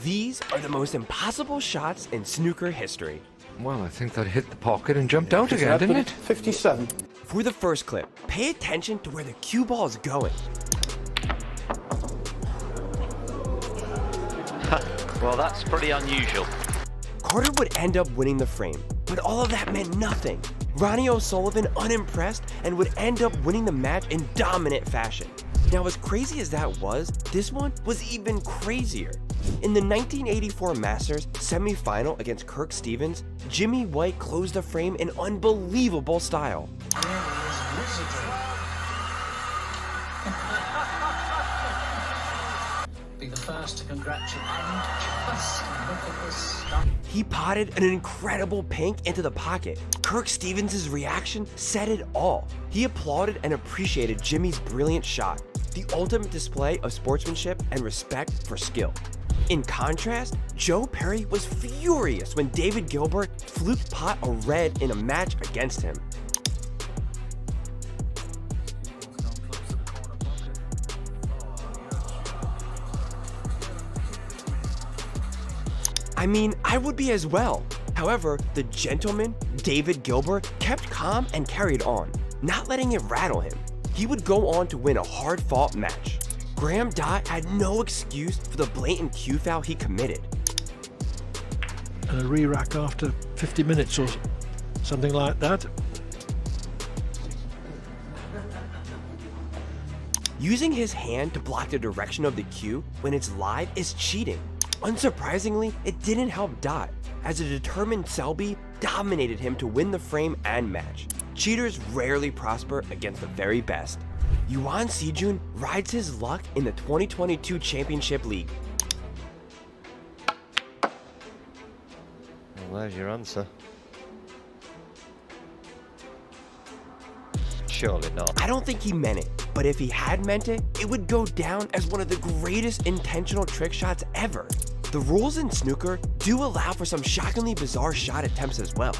These are the most impossible shots in snooker history. Well, I think that hit the pocket and jumped out again, didn't it? 57. For the first clip, pay attention to where the cue ball is going. Well, that's pretty unusual. Carter would end up winning the frame, but all of that meant nothing. Ronnie O'Sullivan unimpressed and would end up winning the match in dominant fashion. Now, as crazy as that was, this one was even crazier. In the 1984 Masters semi-final against Kirk Stevens, Jimmy White closed the frame in unbelievable style. Be the first to congratulate him. Just look at this stuff. He potted an incredible pink into the pocket. Kirk Stevens' reaction said it all. He applauded and appreciated Jimmy's brilliant shot, the ultimate display of sportsmanship and respect for skill. In contrast, Joe Perry was furious when David Gilbert fluked pot a red in a match against him. I mean, I would be as well. However, the gentleman, David Gilbert, kept calm and carried on, not letting it rattle him. He would go on to win a hard-fought match. Graham Dott had no excuse for the blatant cue foul he committed. And a re-rack after 50 minutes or something like that. Using his hand to block the direction of the cue when it's live is cheating. Unsurprisingly, it didn't help Dott, as a determined Selby dominated him to win the frame and match. Cheaters rarely prosper against the very best. Yuan Sijun rides his luck in the 2022 Championship League. Well, there's your answer. Surely not. I don't think he meant it, but if he had meant it, it would go down as one of the greatest intentional trick shots ever. The rules in snooker do allow for some shockingly bizarre shot attempts as well.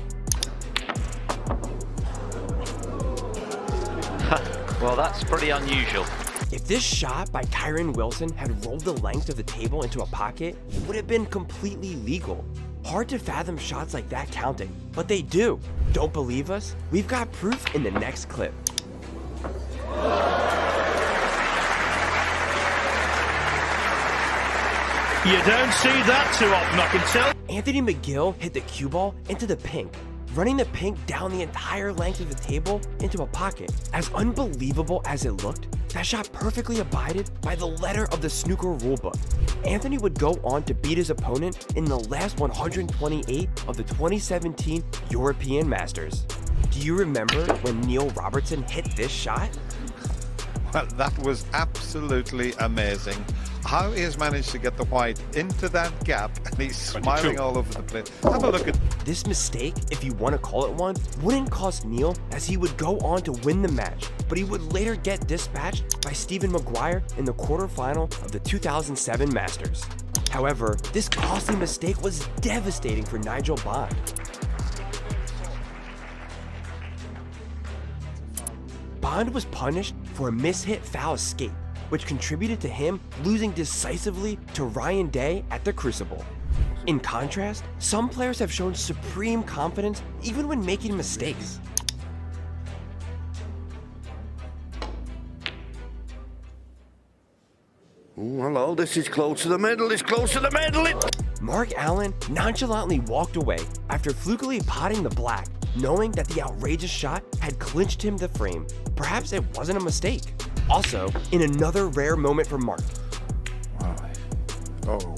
Well, that's pretty unusual. If this shot by Kyron Wilson had rolled the length of the table into a pocket, it would have been completely legal. Hard to fathom shots like that counting, but they do. Don't believe us? We've got proof in the next clip. You don't see that too often, I can tell. Anthony McGill hit the cue ball into the pink, running the pink down the entire length of the table into a pocket. As unbelievable as it looked, that shot perfectly abided by the letter of the snooker rulebook. Anthony would go on to beat his opponent in the last 128 of the 2017 European Masters. Do you remember when Neil Robertson hit this shot? Well, that was absolutely amazing. How he has managed to get the white into that gap, and he's smiling all over the place. Have a look at this mistake, if you want to call it one, wouldn't cost Neil, as he would go on to win the match, but he would later get dispatched by Stephen Maguire in the quarterfinal of the 2007 Masters. However, this costly mistake was devastating for Nigel Bond. Bond was punished for a mishit foul escape, which contributed to him losing decisively to Ryan Day at the Crucible. In contrast, some players have shown supreme confidence even when making mistakes. Hello, this is close to the middle, it's close to the middle! Marc Allen nonchalantly walked away after flukily potting the black, knowing that the outrageous shot had clinched him the frame. Perhaps it wasn't a mistake. Also, in another rare moment for Marc. Oh.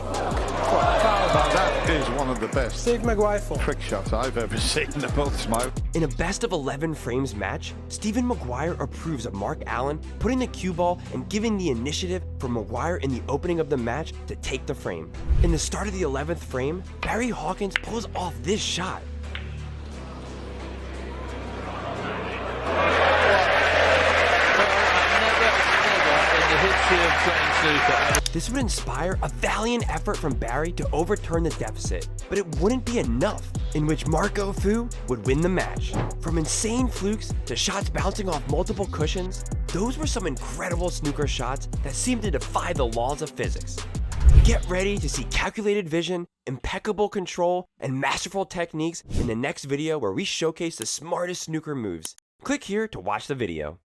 That is one of the best trick shots I've ever seen. They're both smile. In a best of 11 frames match, Stephen Maguire approves of Marc Allen putting the cue ball and giving the initiative for Maguire in the opening of the match to take the frame. In the start of the 11th frame, Barry Hawkins pulls off this shot. This would inspire a valiant effort from Barry to overturn the deficit, but it wouldn't be enough, in which Marco Fu would win the match. From insane flukes to shots bouncing off multiple cushions, those were some incredible snooker shots that seemed to defy the laws of physics. Get ready to see calculated vision, impeccable control, and masterful techniques in the next video where we showcase the smartest snooker moves. Click here to watch the video.